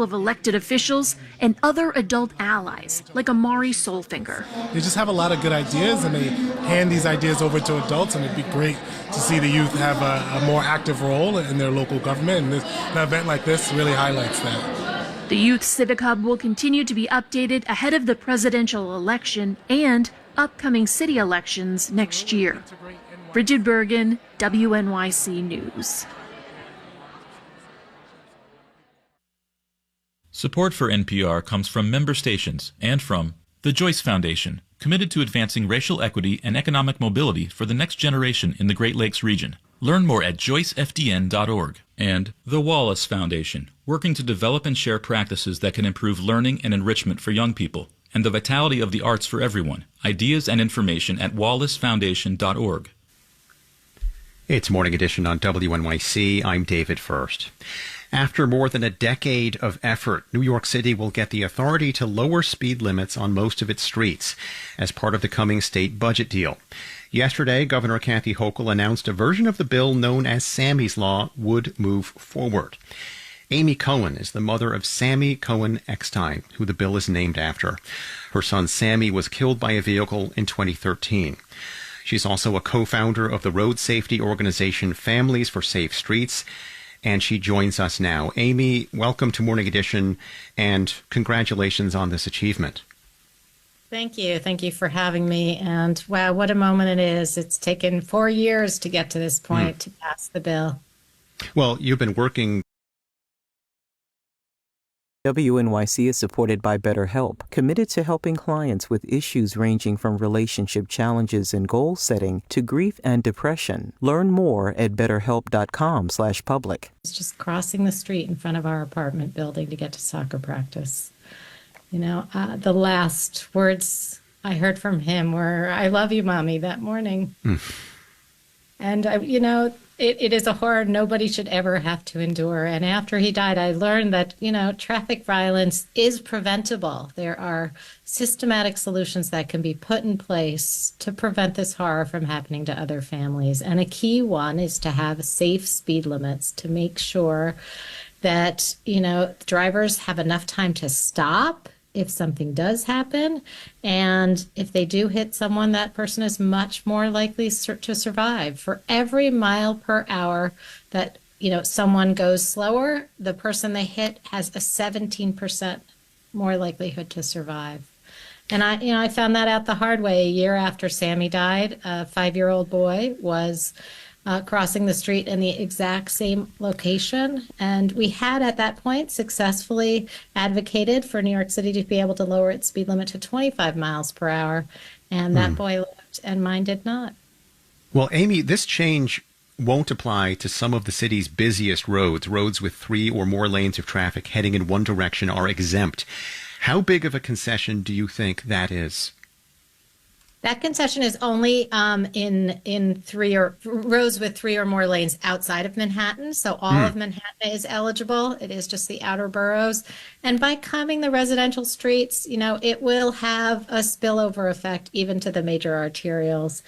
of elected officials and other adult allies like Amari Solfinger. They just have a lot of good ideas, and they hand these ideas over to adults, and it'd be great to see the youth have a more active role in their local government, and an event like this really highlights that. The Youth Civic Hub will continue to be updated ahead of the presidential election and upcoming city elections next year. Bridget Bergen, WNYC News. Support for NPR comes from member stations and from the Joyce Foundation, committed to advancing racial equity and economic mobility for the next generation in the Great Lakes region. Learn more at joycefdn.org. And the Wallace Foundation, working to develop and share practices that can improve learning and enrichment for young people, and the vitality of the arts for everyone. Ideas and information at wallacefoundation.org. It's Morning Edition on WNYC. I'm David First. After more than a decade of effort, New York City will get the authority to lower speed limits on most of its streets as part of the coming state budget deal. Yesterday, Governor Kathy Hochul announced a version of the bill known as Sammy's Law would move forward. Amy Cohen is the mother of Sammy Cohen Eckstein, who the bill is named after. Her son Sammy was killed by a vehicle in 2013. She's also a co-founder of the road safety organization Families for Safe Streets, and she joins us now. Amy, welcome to Morning Edition, and congratulations on this achievement. Thank you. Thank you for having me. And wow, what a moment it is. It's taken 4 years to get to this point to pass the bill. Well, you've been working. WNYC is supported by BetterHelp, committed to helping clients with issues ranging from relationship challenges and goal setting to grief and depression. Learn more at betterhelp.com/public. It's just crossing the street in front of our apartment building to get to soccer practice. You know, the last words I heard from him were, "I love you, Mommy," that morning. And, it is a horror nobody should ever have to endure. And after he died, I learned that, traffic violence is preventable. There are systematic solutions that can be put in place to prevent this horror from happening to other families. And a key one is to have safe speed limits to make sure that, drivers have enough time to stop if something does happen, and if they do hit someone, that person is much more likely to survive. For every mile per hour that someone goes slower, the person they hit has a 17% more likelihood to survive. And I found that out the hard way. A year after Sammy died, a 5-year-old boy was crossing the street in the exact same location. And we had at that point successfully advocated for New York City to be able to lower its speed limit to 25 miles per hour. And that boy lived and mine did not. Well, Amy, this change won't apply to some of the city's busiest roads. Roads with 3 or more lanes of traffic heading in one direction are exempt. How big of a concession do you think that is? That concession is only in rows with 3 or more lanes outside of Manhattan. So all of Manhattan is eligible. It is just the outer boroughs. And by calming the residential streets, it will have a spillover effect even to the major arterials.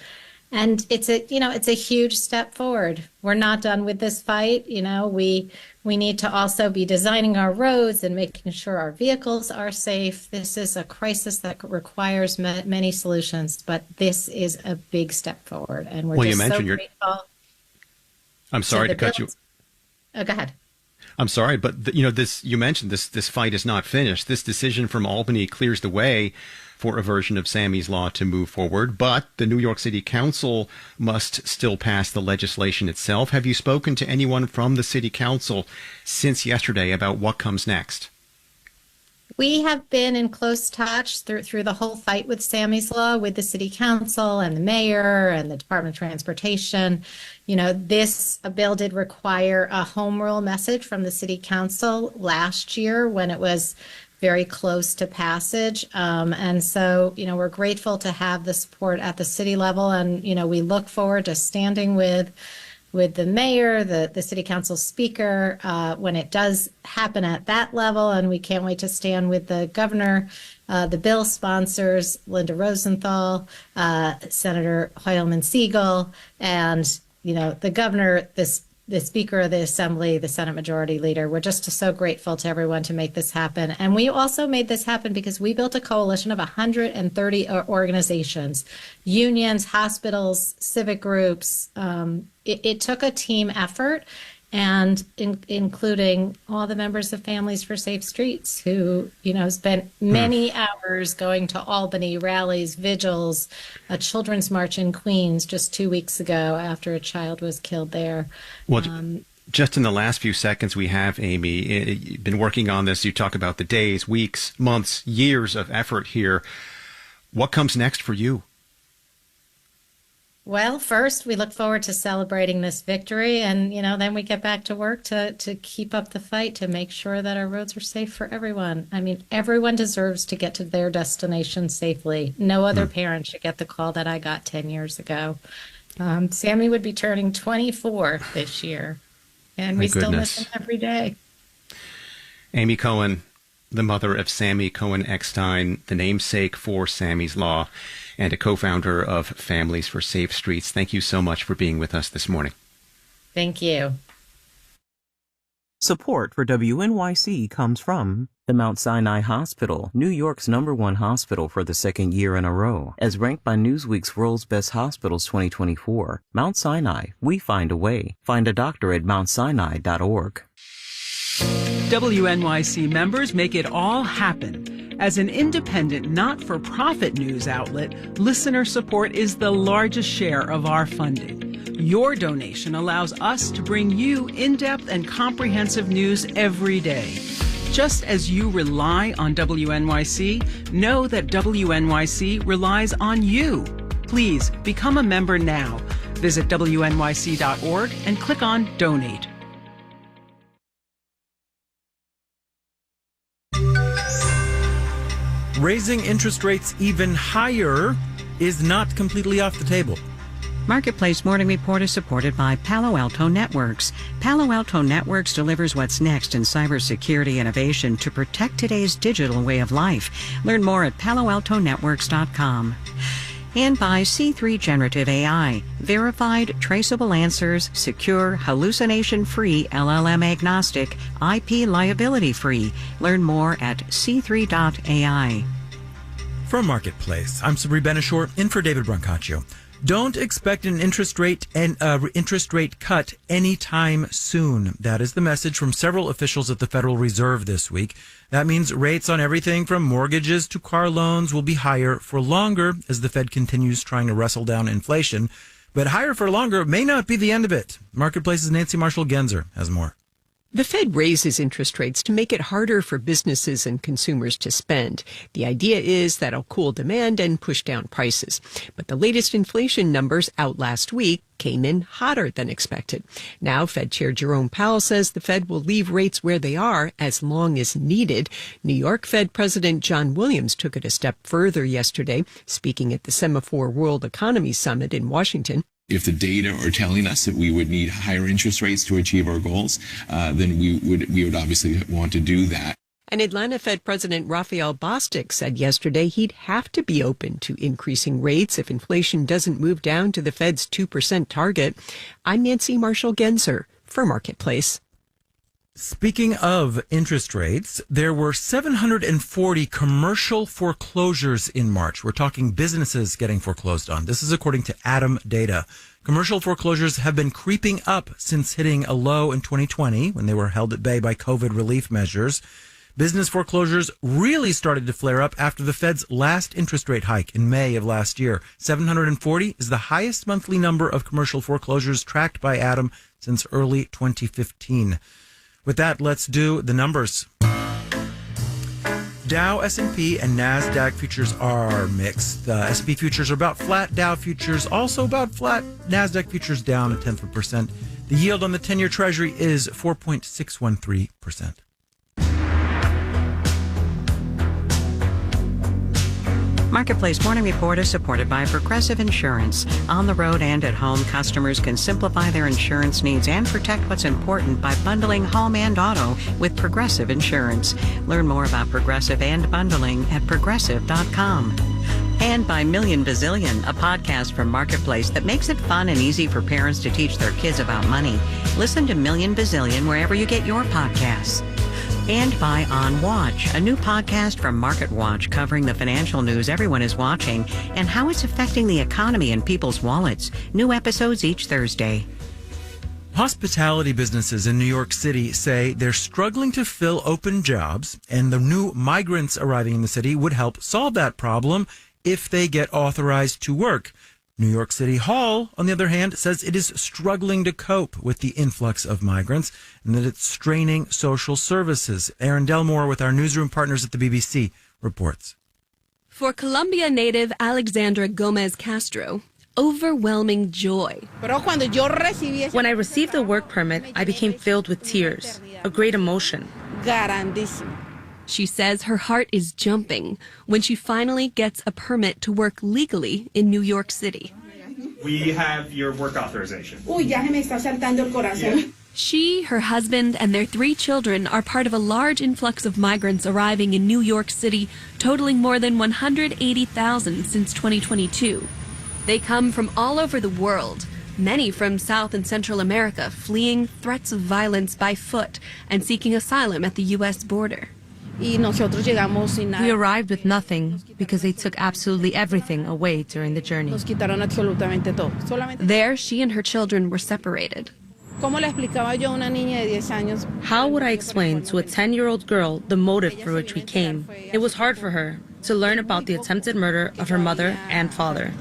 And it's a huge step forward. We're not done with this fight. We need to also be designing our roads and making sure our vehicles are safe. This is a crisis that requires many solutions, but this is a big step forward. And we're so grateful. I'm sorry to cut you. Oh, go ahead. I'm sorry, but you mentioned this fight is not finished. This decision from Albany clears the way for a version of Sammy's Law to move forward, but the New York City Council must still pass the legislation itself. Have you spoken to anyone from the City Council since yesterday about what comes next? We have been in close touch through the whole fight with Sammy's Law with the City Council and the mayor and the Department of Transportation. This bill did require a home rule message from the City Council last year when it was very close to passage. And so, we're grateful to have the support at the city level. And, we look forward to standing with the mayor, the city council speaker, when it does happen at that level. And we can't wait to stand with the governor, the bill sponsors, Linda Rosenthal, Senator Hoylman Siegel, and, the governor, this the Speaker of the Assembly, the Senate Majority Leader. We're just so grateful to everyone to make this happen. And we also made this happen because we built a coalition of 130 organizations, unions, hospitals, civic groups. It took a team effort, and including all the members of Families for Safe Streets who, spent many hours going to Albany, rallies, vigils, a children's march in Queens just 2 weeks ago after a child was killed there. Well, just in the last few seconds we have, Amy, you've been working on this. You talk about the days, weeks, months, years of effort here. What comes next for you? Well, first, we look forward to celebrating this victory, and, then we get back to work to keep up the fight to make sure that our roads are safe for everyone. I mean, everyone deserves to get to their destination safely. No other parent should get the call that I got 10 years ago. Sammy would be turning 24 this year, and we still miss him every day. Amy Cohen, the mother of Sammy Cohen Eckstein, the namesake for Sammy's Law, and a co-founder of Families for Safe Streets. Thank you so much for being with us this morning. Thank you. Support for WNYC comes from the Mount Sinai Hospital, New York's #1 hospital for the second year in a row. As ranked by Newsweek's World's Best Hospitals 2024, Mount Sinai, we find a way. Find a doctor at mountsinai.org. WNYC members make it all happen. As an independent, not-for-profit news outlet, listener support is the largest share of our funding. Your donation allows us to bring you in-depth and comprehensive news every day. Just as you rely on WNYC, know that WNYC relies on you. Please become a member now. Visit WNYC.org and click on Donate. Raising interest rates even higher is not completely off the table. Marketplace Morning Report is supported by Palo Alto Networks. Palo Alto Networks delivers what's next in cybersecurity innovation to protect today's digital way of life. Learn more at paloaltonetworks.com. And by C3 Generative AI, verified, traceable answers, secure, hallucination-free, LLM-agnostic, IP liability-free. Learn more at c3.ai. From Marketplace, I'm Sabri Benishore, in for David Brancaccio. Don't expect an interest rate cut anytime soon. That is the message from several officials at the Federal Reserve this week. That means rates on everything from mortgages to car loans will be higher for longer as the Fed continues trying to wrestle down inflation. But higher for longer may not be the end of it. Marketplace's Nancy Marshall-Genzer has more. The Fed raises interest rates to make it harder for businesses and consumers to spend. The idea is that'll cool demand and push down prices. But the latest inflation numbers out last week came in hotter than expected. Now, Fed Chair Jerome Powell says the Fed will leave rates where they are as long as needed. New York Fed President John Williams took it a step further yesterday, speaking at the Semaphore World Economy Summit in Washington. If the data are telling us that we would need higher interest rates to achieve our goals, then we would obviously want to do that. And Atlanta Fed President Raphael Bostic said yesterday he'd have to be open to increasing rates if inflation doesn't move down to the Fed's 2% target. I'm Nancy Marshall-Genzer for Marketplace. Speaking of interest rates, there were 740 commercial foreclosures in March. We're talking businesses getting foreclosed on. This is according to ATTOM data. Commercial foreclosures have been creeping up since hitting a low in 2020 when they were held at bay by COVID relief measures. Business foreclosures really started to flare up after the Fed's last interest rate hike in May of last year. 740 is the highest monthly number of commercial foreclosures tracked by ATTOM since early 2015. With that, let's do the numbers. Dow, S&P, and NASDAQ futures are mixed. S&P futures are about flat. Dow futures also about flat. NASDAQ futures down 0.1%. The yield on the 10-year Treasury is 4.613%. Marketplace Morning Report is supported by Progressive Insurance. On the road and at home, customers can simplify their insurance needs and protect what's important by bundling home and auto with Progressive Insurance. Learn more about Progressive and bundling at progressive.com. And by Million Bazillion, a podcast from Marketplace that makes it fun and easy for parents to teach their kids about money. Listen to Million Bazillion wherever you get your podcasts. And by On Watch, a new podcast from MarketWatch covering the financial news everyone is watching and how it's affecting the economy and people's wallets. New episodes each Thursday. Hospitality businesses in New York City say they're struggling to fill open jobs, and the new migrants arriving in the city would help solve that problem if they get authorized to work. New York City Hall, on the other hand, says it is struggling to cope with the influx of migrants and that it's straining social services. Erin Delmore with our newsroom partners at the BBC reports. For Colombia native Alexandra Gomez Castro, overwhelming joy. When I received the work permit, I became filled with tears, a great emotion. She says her heart is jumping when she finally gets a permit to work legally in New York City. We have your work authorization. She, her husband, and their 3 children are part of a large influx of migrants arriving in New York City, totaling more than 180,000 since 2022. They come from all over the world, many from South and Central America, fleeing threats of violence by foot and seeking asylum at the U.S. border. We arrived with nothing because they took absolutely everything away during the journey. There, she and her children were separated. How would I explain to a 10-year-old girl the motive for which we came? It was hard for her to learn about the attempted murder of her mother and father.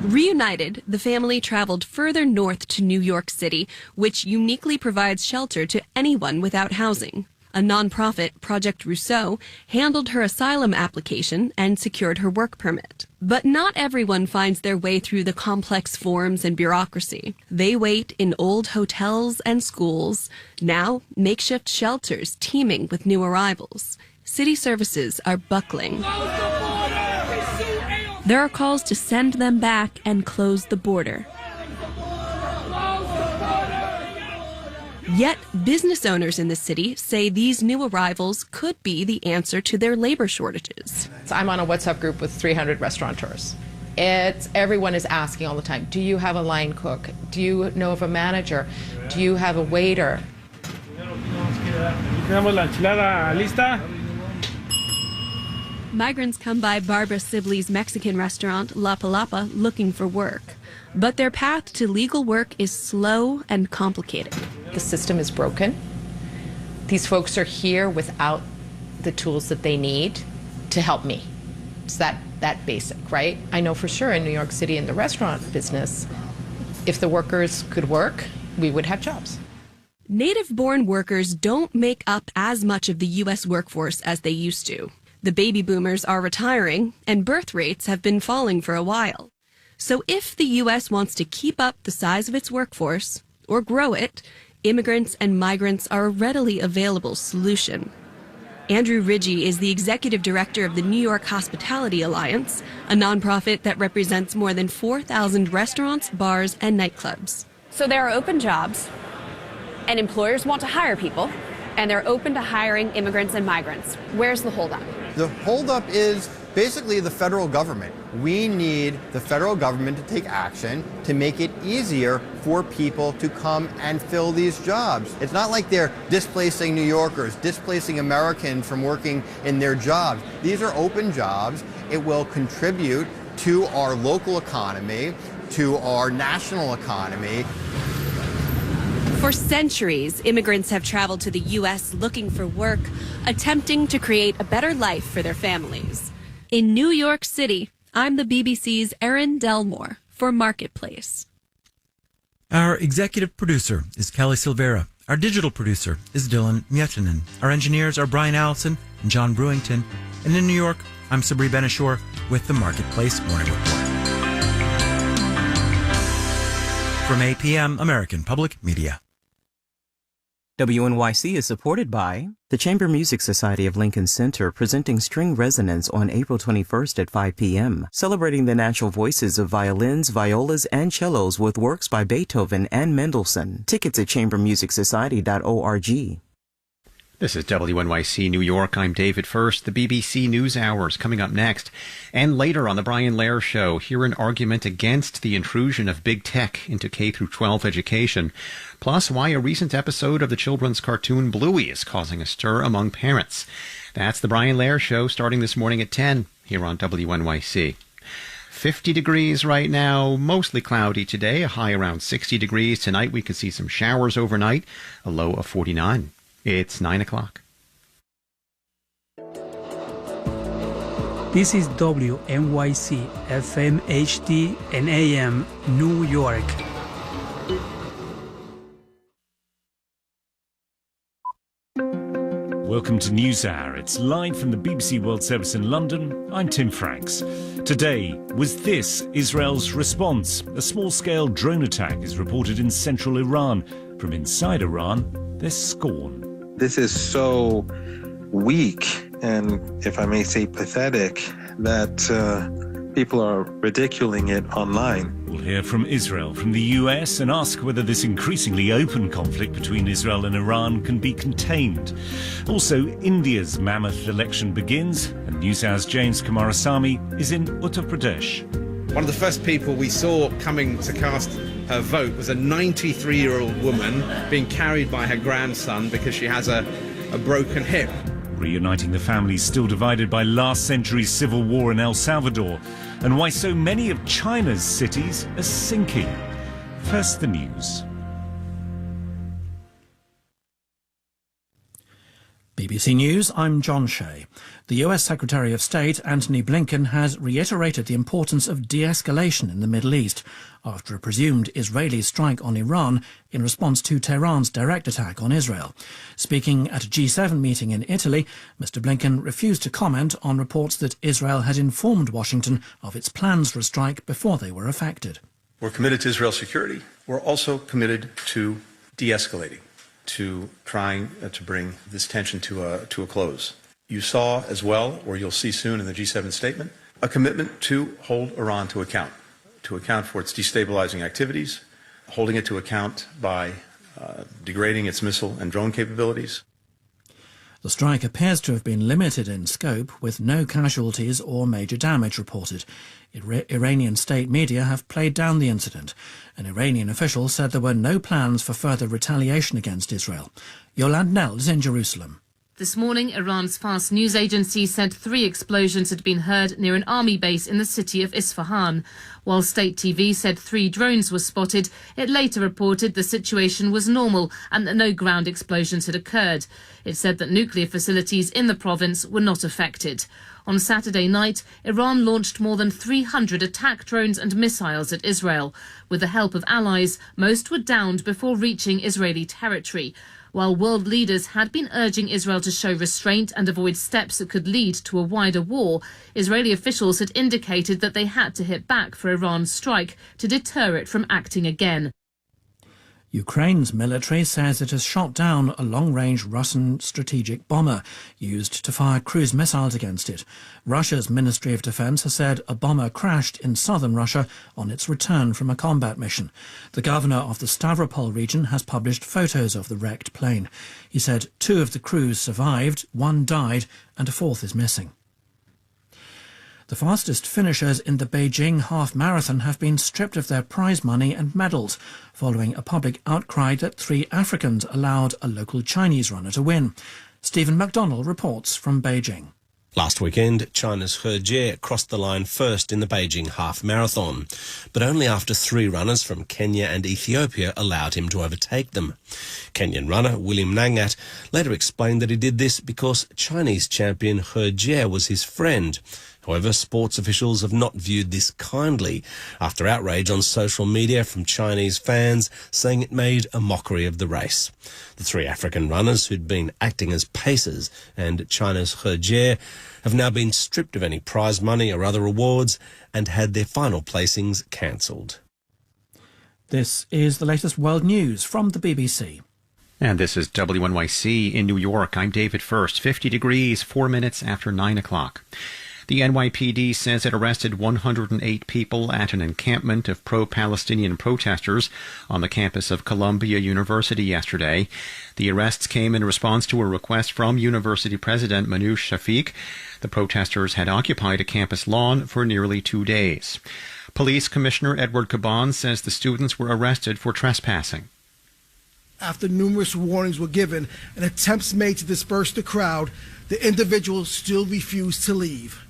Reunited, the family traveled further north to New York City, which uniquely provides shelter to anyone without housing. A nonprofit, Project Rousseau, handled her asylum application and secured her work permit. But not everyone finds their way through the complex forms and bureaucracy. They wait in old hotels and schools, now makeshift shelters teeming with new arrivals. City services are buckling. There are calls to send them back and close the border. Yet, business owners in the city say these new arrivals could be the answer to their labor shortages. I'm on a WhatsApp group with 300 restaurateurs. Everyone is asking all the time, do you have a line cook? Do you know of a manager? Do you have a waiter? Migrants come by Barbara Sibley's Mexican restaurant, La Palapa, looking for work. But their path to legal work is slow and complicated. The system is broken. These folks are here without the tools that they need to help me. It's that basic, right? I know for sure in New York City in the restaurant business, if the workers could work, we would have jobs. Native-born workers don't make up as much of the U.S. workforce as they used to. The baby boomers are retiring, and birth rates have been falling for a while. So if the U.S. wants to keep up the size of its workforce, or grow it, immigrants and migrants are a readily available solution. Andrew Ridgie is the executive director of the New York Hospitality Alliance, a nonprofit that represents more than 4,000 restaurants, bars, and nightclubs. So there are open jobs, and employers want to hire people, and they're open to hiring immigrants and migrants. Where's the holdup? The holdup is basically the federal government. We need the federal government to take action to make it easier for people to come and fill these jobs. It's not like they're displacing New Yorkers, displacing Americans from working in their jobs. These are open jobs. It will contribute to our local economy, to our national economy. For centuries, immigrants have traveled to the U.S. looking for work, attempting to create a better life for their families. In New York City, I'm the BBC's Erin Delmore for Marketplace. Our executive producer is Kelly Silvera. Our digital producer is Dylan Mietinen. Our engineers are Brian Allison and John Brewington. And in New York, I'm Sabri Benishore with the Marketplace Morning Report. From APM, American Public Media. WNYC is supported by the Chamber Music Society of Lincoln Center, presenting String Resonance on April 21st at 5 p.m., celebrating the natural voices of violins, violas, and cellos with works by Beethoven and Mendelssohn. Tickets at chambermusicsociety.org. This is WNYC New York. I'm David First. The BBC News Hour is coming up next. And later on the Brian Lehrer Show, hear an argument against the intrusion of big tech into K-12 education. Plus, why a recent episode of the children's cartoon Bluey is causing a stir among parents. That's the Brian Lehrer Show starting this morning at 10 here on WNYC. 50 degrees right now, mostly cloudy today, a high around 60 degrees. Tonight we could see some showers overnight, a low of 49. It's 9 o'clock. This is WNYC FM HD and AM New York. Welcome to NewsHour. It's live from the BBC World Service in London. I'm Tim Franks. Today, was this Israel's response? A small-scale drone attack is reported in central Iran. From inside Iran, there's scorn. This is so weak and, if I may say, pathetic that people are ridiculing it online. We'll hear from Israel, from the US, and ask whether this increasingly open conflict between Israel and Iran can be contained. Also, India's mammoth election begins, and NewsHour's James Kumarasamy is in Uttar Pradesh. One of the first people we saw coming to cast her vote was a 93-year-old woman being carried by her grandson because she has a broken hip. Reuniting the families still divided by last century's civil war in El Salvador, and why so many of China's cities are sinking. First, the news. BBC News, I'm John Shea. The US Secretary of State, Antony Blinken, has reiterated the importance of de-escalation in the Middle East after a presumed Israeli strike on Iran in response to Tehran's direct attack on Israel. Speaking at a G7 meeting in Italy, Mr. Blinken refused to comment on reports that Israel had informed Washington of its plans for a strike before they were effected. We're committed to Israel's security. We're also committed to de-escalating, to trying to bring this tension to a close. You saw as well, or you'll see soon in the G7 statement, a commitment to hold Iran to account for its destabilizing activities, holding it to account by degrading its missile and drone capabilities. The strike appears to have been limited in scope, with no casualties or major damage reported. Iranian state media have played down the incident. An Iranian official said there were no plans for further retaliation against Israel. Yolande Nell is in Jerusalem. This morning, Iran's Fars news agency said 3 explosions had been heard near an army base in the city of Isfahan. While state TV said 3 drones were spotted, it later reported the situation was normal and that no ground explosions had occurred. It said that nuclear facilities in the province were not affected. On Saturday night, Iran launched more than 300 attack drones and missiles at Israel. With the help of allies, most were downed before reaching Israeli territory. While world leaders had been urging Israel to show restraint and avoid steps that could lead to a wider war, Israeli officials had indicated that they had to hit back for Iran's strike to deter it from acting again. Ukraine's military says it has shot down a long-range Russian strategic bomber used to fire cruise missiles against it. Russia's Ministry of Defense has said a bomber crashed in southern Russia on its return from a combat mission. The governor of the Stavropol region has published photos of the wrecked plane. He said 2 of the crews survived, 1 died, and a 4th is missing. The fastest finishers in the Beijing half marathon have been stripped of their prize money and medals following a public outcry that 3 Africans allowed a local Chinese runner to win. Stephen McDonnell reports from Beijing. Last weekend, China's He Jie crossed the line first in the Beijing half marathon, but only after 3 runners from Kenya and Ethiopia allowed him to overtake them. Kenyan runner William Nangat later explained that he did this because Chinese champion He Jie was his friend. However, sports officials have not viewed this kindly after outrage on social media from Chinese fans saying it made a mockery of the race. The 3 African runners who'd been acting as pacers and China's He Jie have now been stripped of any prize money or other awards and had their final placings cancelled. This is the latest world news from the BBC. And this is WNYC in New York. I'm David First. 50 degrees, 4 minutes after 9 o'clock. The NYPD says it arrested 108 people at an encampment of pro-Palestinian protesters on the campus of Columbia University yesterday. The arrests came in response to a request from university president Manoush Shafiq. The protesters had occupied a campus lawn for nearly 2 days. Police Commissioner Edward Caban says the students were arrested for trespassing. After numerous warnings were given and attempts made to disperse the crowd, the individuals still refused to leave.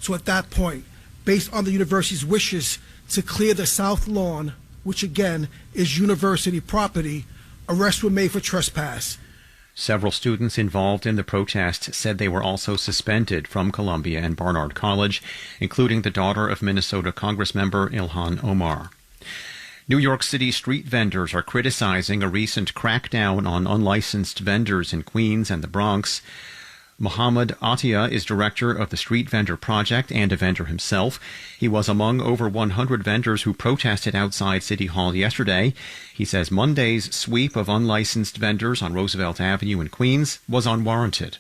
So at that point, based on the university's wishes to clear the south lawn, which again is university property, arrests were made for trespass. Several students involved in the protest said they were also suspended from Columbia and Barnard College, including the daughter of Minnesota Congressmember Ilhan Omar. New York City street vendors are criticizing a recent crackdown on unlicensed vendors in Queens and the Bronx. Mohammed Atia is director of the Street Vendor Project and a vendor himself. He was among over 100 vendors who protested outside City Hall yesterday. He says Monday's sweep of unlicensed vendors on Roosevelt Avenue in Queens was unwarranted.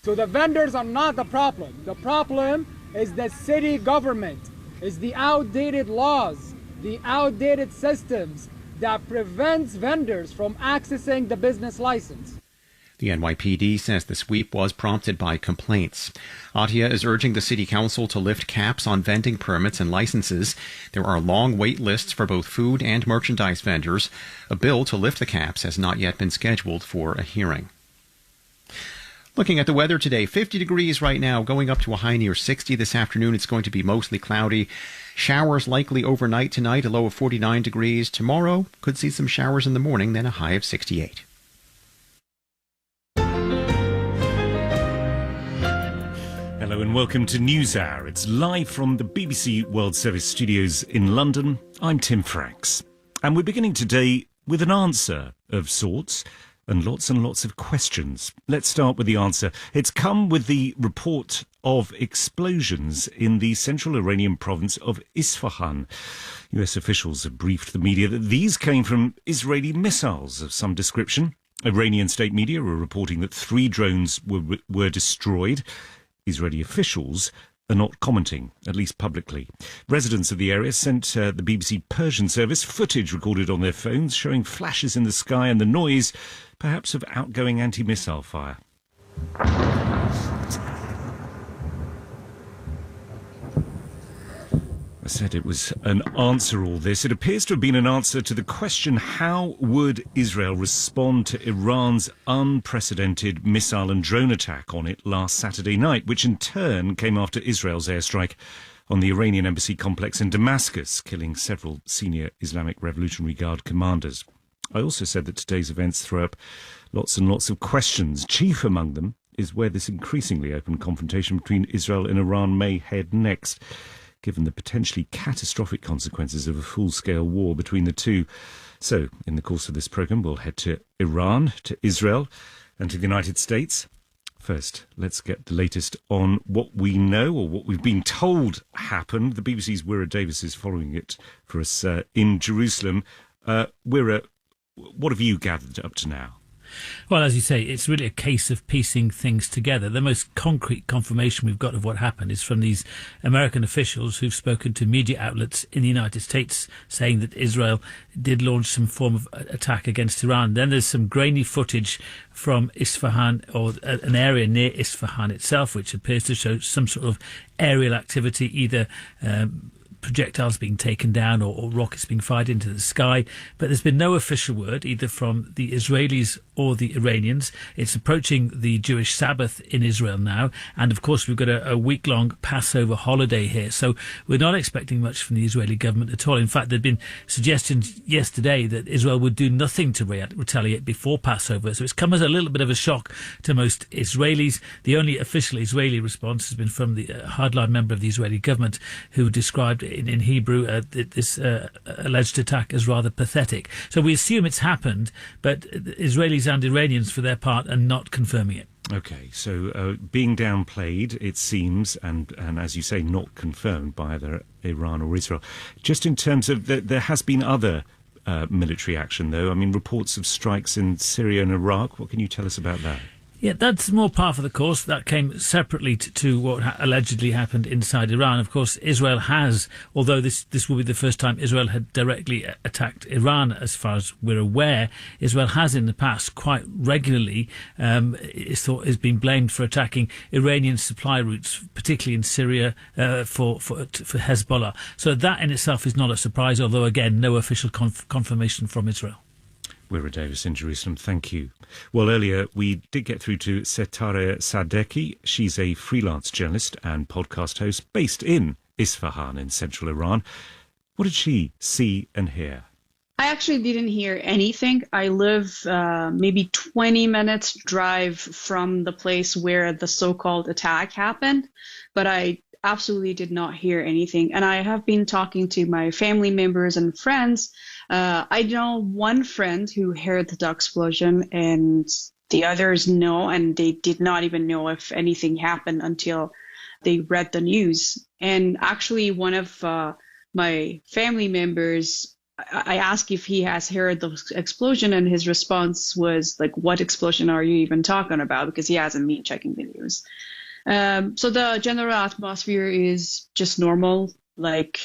So the vendors are not the problem. The problem is the city government, is the outdated laws, the outdated systems that prevents vendors from accessing the business license. The NYPD says the sweep was prompted by complaints. Atia is urging the City Council to lift caps on vending permits and licenses. There are long wait lists for both food and merchandise vendors. A bill to lift the caps has not yet been scheduled for a hearing. Looking at the weather today, 50 degrees right now, going up to a high near 60 this afternoon. It's going to be mostly cloudy. Showers likely overnight tonight, a low of 49 degrees. Tomorrow, could see some showers in the morning, then a high of 68. Hello and welcome to NewsHour. It's live from the BBC World Service studios in London. I'm Tim Franks. And we're beginning today with an answer of sorts and lots of questions. Let's start with the answer. It's come with the report of explosions in the central Iranian province of Isfahan. US officials have briefed the media that these came from Israeli missiles of some description. Iranian state media are reporting that 3 drones were destroyed. Israeli officials are not commenting, at least publicly. Residents of the area sent the BBC Persian service footage recorded on their phones showing flashes in the sky and the noise, perhaps of outgoing anti-missile fire. I said it was an answer, all this. It appears to have been an answer to the question, how would Israel respond to Iran's unprecedented missile and drone attack on it last Saturday night, which in turn came after Israel's airstrike on the Iranian embassy complex in Damascus, killing several senior Islamic Revolutionary Guard commanders. I also said that today's events throw up lots and lots of questions. Chief among them is where this increasingly open confrontation between Israel and Iran may head next, given the potentially catastrophic consequences of a full-scale war between the two. So, in the course of this programme, we'll head to Iran, to Israel, and to the United States. First, let's get the latest on what we know, or what we've been told happened. The BBC's Wira Davis is following it for us in Jerusalem. Wira, what have you gathered up to now? Well, as you say, it's really a case of piecing things together. The most concrete confirmation we've got of what happened is from these American officials who've spoken to media outlets in the United States saying that Israel did launch some form of attack against Iran. Then there's some grainy footage from Isfahan, or an area near Isfahan itself, which appears to show some sort of aerial activity, either projectiles being taken down or rockets being fired into the sky. But there's been no official word either from the Israelis or the Iranians. It's approaching the Jewish Sabbath in Israel now, and of course we've got a week-long Passover holiday here, so we're not expecting much from the Israeli government at all. In fact, there'd been suggestions yesterday that Israel would do nothing to retaliate before Passover, so it's come as a little bit of a shock to most Israelis. The only official Israeli response has been from the hardline member of the Israeli government, who described in Hebrew this alleged attack as rather pathetic. So we assume it's happened, but Israelis and Iranians, for their part, are not confirming it. Okay, so being downplayed, it seems, and as you say, not confirmed by either Iran or Israel. Just in terms of, there has been other military action, though. I mean, reports of strikes in Syria and Iraq. What can you tell us about that? Yeah, that's more par for the course. That came separately to what allegedly happened inside Iran. Of course, Israel has, although this will be the first time Israel had directly attacked Iran, as far as we're aware, Israel has in the past quite regularly is being blamed for attacking Iranian supply routes, particularly in Syria for Hezbollah. So that in itself is not a surprise, although again, no official confirmation from Israel. Wira Davis in Jerusalem, thank you. Well, earlier we did get through to Setare Sadeki. She's a freelance journalist and podcast host based in Isfahan in central Iran. What did she see and hear? I actually didn't hear anything. I live maybe 20 minutes drive from the place where the so-called attack happened, but I absolutely did not hear anything. And I have been talking to my family members and friends. I know one friend who heard the explosion, and the others know, and they did not even know if anything happened until they read the news. And actually, one of my family members, I asked if he has heard the explosion, and his response was like, "What explosion are you even talking about?" Because he hasn't been checking the news. So the general atmosphere is just normal. Like